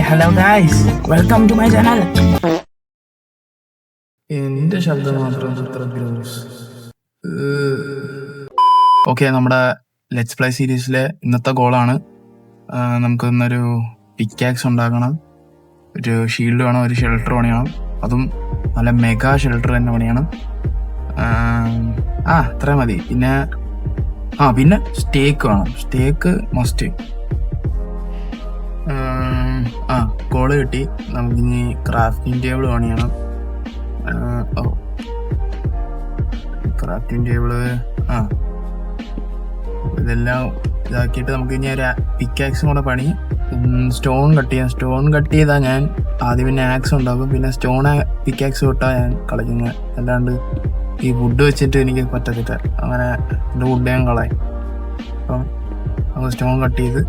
Hello guys, welcome to my channel. എന്റെ ശബ്ദം മാത്രം ഇത്ര ഗ്രോസ്. ഓക്കെ, നമ്മുടെ ലെറ്റ്സ് പ്ലേ സീരീസിലെ ഇന്നത്തെ ഗോളാണ്. നമുക്ക് ഇന്നൊരു പിക്കാക്സ് ഉണ്ടാക്കണം, ഒരു ഷീൽഡ് വേണം, ഒരു ഷെൽട്ടർ പണിയണം. അതും നല്ല മെഗാ ഷെൽട്ടർ തന്നെ പണിയണം. അത്രയും മതി. പിന്നെ സ്റ്റേക്ക് വേണം. സ്റ്റേക്ക് മസ്റ്റ്. ഗോള് കിട്ടി. നമുക്കിനി ക്രാഫ്റ്റിംഗ് ടേബിൾ പണിയണം. ക്രാഫ്റ്റിംഗ് ടേബിള് ഇതെല്ലാം ഇതാക്കിയിട്ട് നമുക്ക് ഇനി ഒരു പിക്കാക്സും കൂടെ പണി. സ്റ്റോൺ കട്ട് ചെയ്യാം. സ്റ്റോൺ കട്ട് ചെയ്താൽ ഞാൻ ആദ്യം പിന്നെ ആക്സ് ഉണ്ടാക്കും, പിന്നെ സ്റ്റോൺ പിക്കാക്സ് തൊട്ടാണ് ഞാൻ കളിക്കുന്നത്. അല്ലാണ്ട് ഈ വുഡ് വെച്ചിട്ട് എനിക്ക് പറ്റത്തില്ല. അങ്ങനെ എൻ്റെ വുഡ് ഞാൻ കളയും. അപ്പം നമുക്ക് സ്റ്റോൺ കട്ട് ചെയ്ത്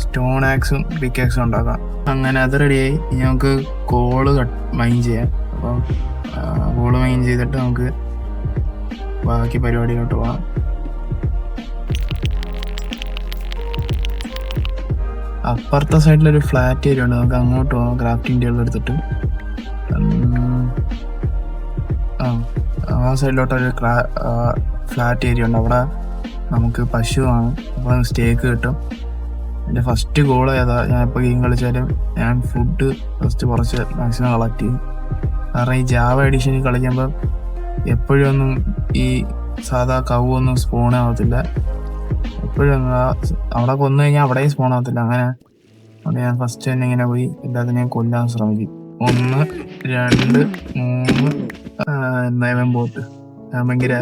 സ്റ്റോൺ ആക്സും പിക്കാക്സും ഉണ്ടാക്കാം. അങ്ങനെ അത് റെഡിയായി. ഇനി നമുക്ക് കോള് മൈൻ ചെയ്യാം. അപ്പം കോള് മൈൻ ചെയ്തിട്ട് നമുക്ക് ബാക്കി പരിപാടിയിലോട്ട് പോകാം. അപ്പുറത്തെ സൈഡിലൊരു ഫ്ലാറ്റ് ഏരിയ ഉണ്ട്, നമുക്ക് അങ്ങോട്ട് പോകാം. ക്രാഫ്റ്റിംഗ് ടേബിൾ എടുത്തിട്ട് ആ സൈഡിലോട്ടൊരു ഫ്ലാറ്റ് ഏരിയ ഉണ്ട്. അവിടെ നമുക്ക് പശുവാണ്. അപ്പോൾ സ്റ്റേക്ക് കിട്ടും. എൻ്റെ ഫസ്റ്റ് ഗോൾ ഏതാ, ഞാൻ ഇപ്പോൾ ഗെയിം കളിച്ചാലും ഞാൻ ഫുഡ് ഫസ്റ്റ് കുറച്ച് മാക്സിമം കളക്ട് ചെയ്യും. കാരണം ഈ ജാവ എഡിഷനിൽ കളിക്കുമ്പോൾ എപ്പോഴും ഒന്നും ഈ സാധാ കവൊന്നും സ്പോൺ ആവത്തില്ല. എപ്പോഴും അവിടെ കൊന്നു കഴിഞ്ഞാൽ അവിടെയും സ്പോൺ ആവത്തില്ല. അങ്ങനെ അവിടെ ഞാൻ ഫസ്റ്റ് തന്നെ ഇങ്ങനെ പോയി എല്ലാത്തിനെയും കൊല്ലാൻ ശ്രമിക്കും. 1, 2, 3 നയവൻ ബോട്ട്. ഞാൻ ഭയങ്കര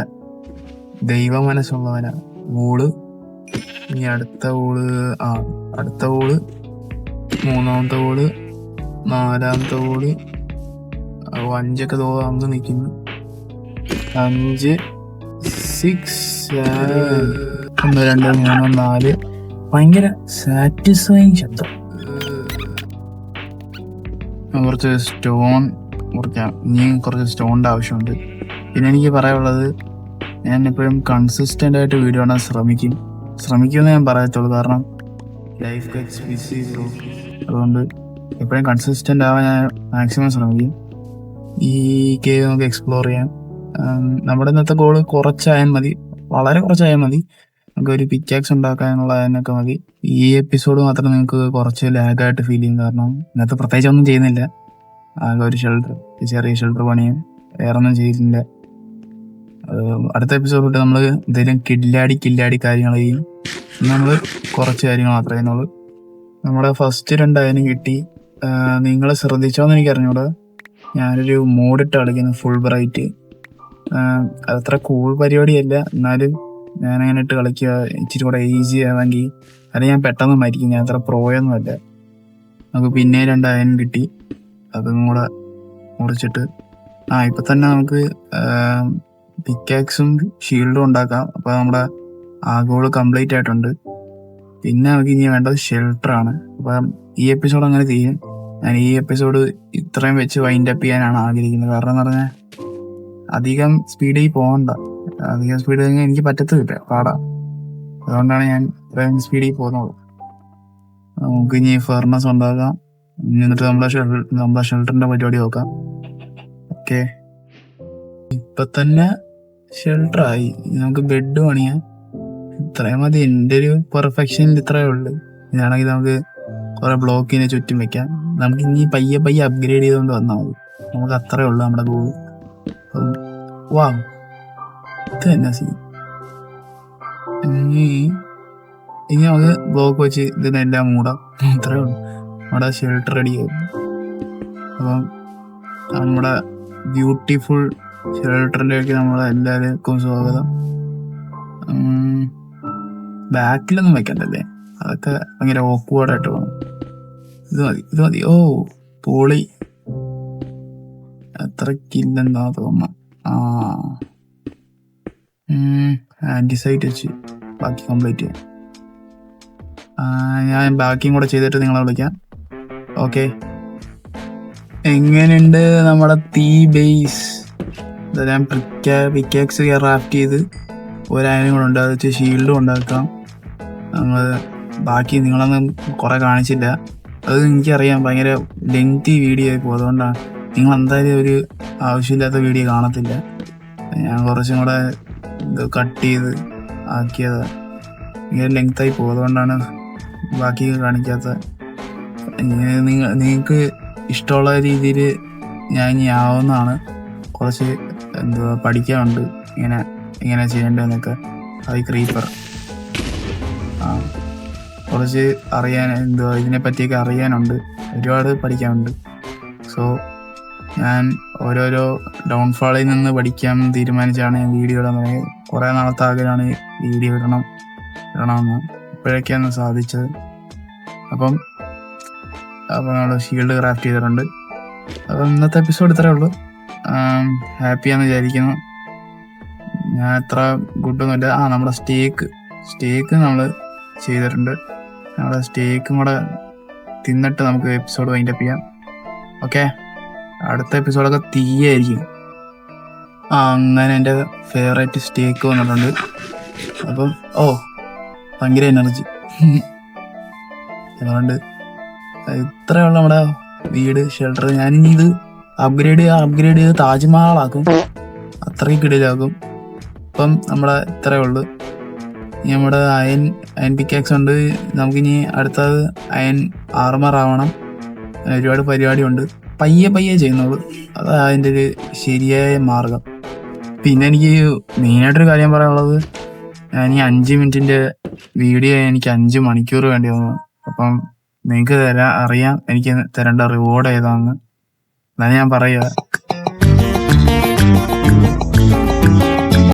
ദൈവ മനസ്സുള്ളവനാ. വൂള്, ഇനി അടുത്ത വൂള്, മൂന്നാമത്തെ വൂള്, നാലാമത്തെ വൂള്, 5 തോന്ന് നിൽക്കുന്നു. 5, 6, 7, 1, 2, 3, 4. ഭയങ്കര സാറ്റിസ്ഫൈങ് ശബ്ദം. കുറച്ച് സ്റ്റോൺ മുറിക്കാം. ഇനിയും കുറച്ച് സ്റ്റോണിൻ്റെ ആവശ്യമുണ്ട്. പിന്നെ എനിക്ക് പറയാനുള്ളത്, ഞാൻ എപ്പോഴും കൺസിസ്റ്റൻ്റ് ആയിട്ട് വീഡിയോ ഇടാൻ ശ്രമിക്കുമെന്ന് ഞാൻ പറയത്തുള്ളൂ. കാരണം ലൈഫ് ഗെറ്റ്സ് ബിസി ബ്രോ. അതുകൊണ്ട് എപ്പോഴും കൺസിസ്റ്റൻ്റ് ആവാൻ ഞാൻ മാക്സിമം ശ്രമിക്കും. ഈ കേവ് നമുക്ക് എക്സ്പ്ലോർ ചെയ്യാം. നമ്മുടെ ഇന്നത്തെ ഗോൾ കുറച്ചായാൽ മതി, വളരെ കുറച്ചായാൽ മതി. നമുക്കൊരു പിക്കാക്സ് ഉണ്ടാക്കാനുള്ളതിനൊക്കെ മതി. ഈ എപ്പിസോഡ് മാത്രം നിങ്ങൾക്ക് കുറച്ച് ലാഗായിട്ട് ഫീൽ ചെയ്യും. കാരണം ഇന്നത്തെ പ്രത്യേകിച്ച് ഒന്നും ചെയ്യുന്നില്ല. ആകെ ഒരു ചെറിയ ഷെൽട്ടർ പണിയും, വേറെ ഒന്നും ചെയ്തില്ല. അടുത്ത എപ്പിസോഡ് തൊട്ട് നമ്മൾ എന്തെങ്കിലും കില്ലാടി കാര്യങ്ങൾ ചെയ്യും. നമ്മൾ കുറച്ച് കാര്യങ്ങൾ മാത്രമേ ചെയ്യുന്നുള്ളൂ. നമ്മുടെ ഫസ്റ്റ് 2 അയനും കിട്ടി. നിങ്ങൾ ശ്രദ്ധിച്ചോന്ന് എനിക്ക് അറിഞ്ഞൂടാ, ഞാനൊരു മോഡിട്ട് കളിക്കുന്നു, ഫുൾ ബ്രൈറ്റ്. അതത്ര കൂൾ പരിപാടിയല്ല, എന്നാലും ഞാനങ്ങനെ ഇട്ട് കളിക്കുക. ഇച്ചിരി കൂടെ ഈസി ആണെങ്കിൽ, അല്ലെങ്കിൽ ഞാൻ പെട്ടെന്ന് മരിക്കും. ഞാൻ അത്ര പ്രോയൊന്നും അല്ല. നമുക്ക് പിന്നെ 2 അയനും കിട്ടി. അതും കൂടെ മുറിച്ചിട്ട് ഇപ്പം തന്നെ നമുക്ക് പിക്കാക്സും ഷീൽഡും ഉണ്ടാക്കാം. അപ്പോൾ നമ്മുടെ ഗോൾ കംപ്ലീറ്റ് ആയിട്ടുണ്ട്. പിന്നെ നമുക്ക് ഇനി വേണ്ടത് ഷെൽട്ടറാണ്. അപ്പം ഈ എപ്പിസോഡ് അങ്ങനെ ചെയ്യും. ഞാൻ ഈ എപ്പിസോഡ് ഇത്രയും വെച്ച് വൈൻഡ് അപ്പ് ചെയ്യാനാണ് ആഗ്രഹിക്കുന്നത്. കാരണം എന്ന് പറഞ്ഞാൽ അധികം സ്പീഡിൽ പോകണ്ട. അധികം സ്പീഡ് കഴിഞ്ഞാൽ എനിക്ക് പറ്റത്തില്ല, പാടാ. അതുകൊണ്ടാണ് ഞാൻ ഇത്രയും സ്പീഡിൽ പോകുന്നത്. നമുക്ക് ഇനി ഫെർണസ് ഉണ്ടാക്കാം. എന്നിട്ട് നമ്മളെ ഷെൽട്ടറിൻ്റെ പരിപാടി നോക്കാം. ഓക്കെ, ഇപ്പം തന്നെ ഷെൽട്ടറായി. നമുക്ക് ബെഡ് പണിയാം. ഇത്രയും മതി. എൻ്റെ ഒരു പെർഫെക്ഷനിൽ ഇത്രയേ ഉള്ളൂ. ഇതാണെങ്കിൽ നമുക്ക് കുറേ ബ്ലോക്കിനെ ചുറ്റും വെക്കാം. നമുക്ക് ഇനി പയ്യെ അപ്ഗ്രേഡ് ചെയ്തുകൊണ്ട് വന്നാൽ മതി. നമുക്ക് അത്രയേ ഉള്ളൂ നമ്മുടെ ഗോൾ. വാ, ഇത് തന്നെ സീൻ. ഇനി നമുക്ക് ബ്ലോക്ക് വെച്ച് ഇതിനെല്ലാം മൂടാം. ഇത്രയേ ഉള്ളൂ. നമ്മുടെ ഷെൽട്ടർ റെഡിയാവും. അപ്പം നമ്മുടെ ബ്യൂട്ടിഫുൾ ഷെൽട്ടറിലേക്ക് നമ്മളെല്ലാവർക്കും സ്വാഗതം. ബാക്കിലൊന്നും വെക്കണ്ടല്ലേ, അതൊക്കെ ഭയങ്കര ഓക്വേർഡായിട്ട് പോകണം. ഇത് മതി. ഓ പോളി, അത്രക്കില്ലെന്നാ തോന്നുന്നു. ആൻറ്റിസൈറ്റ് വെച്ച് ബാക്കി കംപ്ലീറ്റ് ചെയ്യാം. ഞാൻ ബാക്കിയും കൂടെ ചെയ്തിട്ട് നിങ്ങളെ വിളിക്കാം. ഓക്കെ, എങ്ങനെയുണ്ട് നമ്മുടെ തീ ബേസ്? ഞാൻ പിക്കാക്സ് ക്രാഫ്റ്റ് ചെയ്ത് ഒരായനും കൂടെ ഉണ്ട്. അത് വെച്ച് ഷീൽഡും ഉണ്ടാക്കാം. നമ്മൾ ബാക്കി നിങ്ങളൊന്നും കുറേ കാണിച്ചില്ല. അത് എനിക്കറിയാം ഭയങ്കര ലെങ്തി വീഡിയോ ആയി പോകും. അതുകൊണ്ടാണ് നിങ്ങൾ എന്തായാലും ഒരു ആവശ്യമില്ലാത്ത വീഡിയോ കാണത്തില്ല. ഞാൻ കുറച്ചും കൂടെ ഇത് കട്ട് ചെയ്ത് ആക്കിയത് ഇങ്ങനെ ലെങ്തായി പോകും. അതുകൊണ്ടാണ് ബാക്കി കാണിക്കാത്ത. നിങ്ങൾക്ക് ഇഷ്ടമുള്ള രീതിയിൽ ഞാൻ ഇനി ആവുന്നതാണ്. കുറച്ച് പഠിക്കാനുണ്ട് ഇങ്ങനെ ചെയ്യേണ്ടതെന്നൊക്കെ. ഹൈ ക്രീപ്പർ കുറച്ച് അറിയാൻ ഇതിനെ പറ്റിയൊക്കെ അറിയാനുണ്ട്. ഒരുപാട് പഠിക്കാനുണ്ട്. സോ ഞാൻ ഓരോരോ ഡൗൺഫാളിൽ നിന്ന് പഠിക്കാൻ തീരുമാനിച്ചാണ് ഞാൻ വീഡിയോ ഇടുന്നത്. കുറേ നാളത്തെ ആഗ്രഹമാണ് വീഡിയോ ഇടണമെന്ന്. ഇപ്പോഴൊക്കെയാണ് സാധിച്ചത്. അപ്പം നമ്മൾ ഷീൽഡ് ക്രാഫ്റ്റ് ചെയ്തിട്ടുണ്ട്. അപ്പം ഇന്നത്തെ എപ്പിസോഡ് ഇത്രയേ ഉള്ളൂ. ഹാപ്പിയാന്ന് വിചാരിക്കുന്നു. ഞാൻ അത്ര ഗുഡൊന്നുമില്ല. നമ്മുടെ സ്റ്റേക്ക് നമ്മൾ ചെയ്തിട്ടുണ്ട്. നമ്മുടെ സ്റ്റേക്കും കൂടെ തിന്നിട്ട് നമുക്ക് എപ്പിസോഡ് വൈൻഡപ്പ് ചെയ്യാം. ഓക്കെ, അടുത്ത എപ്പിസോഡൊക്കെ തീയായിരിക്കും. അങ്ങനെ എൻ്റെ ഫേവറേറ്റ് സ്റ്റേക്ക് വന്നിട്ടുണ്ട്. അപ്പം ഭയങ്കര എനർജി. അതുകൊണ്ട് ഇത്രയുള്ള നമ്മുടെ വീട് ഷെൽട്ടർ. ഞാനിനി ഇത് അപ്ഗ്രേഡ് ചെയ്ത് താജ്മഹലാക്കും. അത്രയും കിടിലാക്കും. ഇപ്പം നമ്മുടെ ഇത്രയേ ഉള്ളൂ. ഇനി നമ്മുടെ അയൺ പിക്കാക്സ് ഉണ്ട്. നമുക്കിനി അടുത്തത് അയൺ ആർമർ ആവണം. ഒരുപാട് പരിപാടിയുണ്ട്. പയ്യെ ചെയ്യുന്നുള്ളൂ. അതാ അതിൻ്റെ ഒരു ശരിയായ മാർഗം. പിന്നെ എനിക്ക് മെയിനായിട്ടൊരു കാര്യം പറയാനുള്ളത്, ഞാൻ ഈ 5 മിനിറ്റിൻ്റെ വീഡിയോ എനിക്ക് 5 മണിക്കൂർ വേണ്ടി വന്നു. അപ്പം നിങ്ങൾക്ക് അറിയാം എനിക്ക് തരേണ്ട റിവാർഡ് ഏതാണെന്ന്. എന്നാലും ഞാൻ പറയുക,